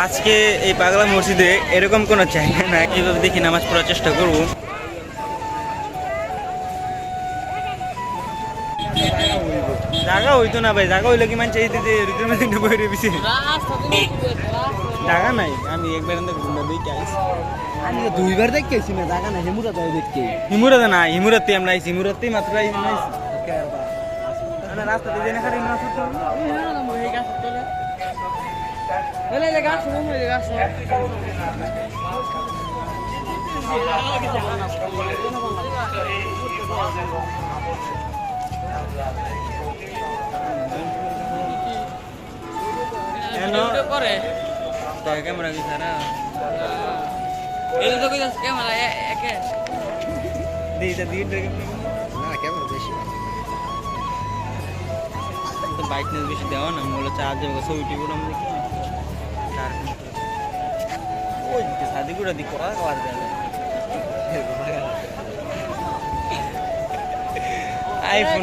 আজকে এই পাগলা মসজিদে এরকম কোনো জায়গা না, এইভাবে দেখি নামাজ পড়ার চেষ্টা করবো। জায়গা হইতো না ভাই, জায়গা হইলে কি মানে চাইতে যে রুটির মধ্যে বইরে বেশি জায়গা নাই। আমি একবার দেখে আইছি, আমি তো দুইবার দেখে আইছি না, জায়গা নাই, হেমুরা তো দেখতে। হিমুরাতে না, হিমুরাতে আমরা আইছি, হিমুরাতেই মাত্র আইছি না রাস্তাতে জেনে খালি না ক্যামেরা কি সারা ব্রাইটনেস বেশি দেওয়া না, মনে হলো চার্জ দেবো ছবি টিভি দেখি ওই দিকে সাদি করে দিক করা খাবার আইফোন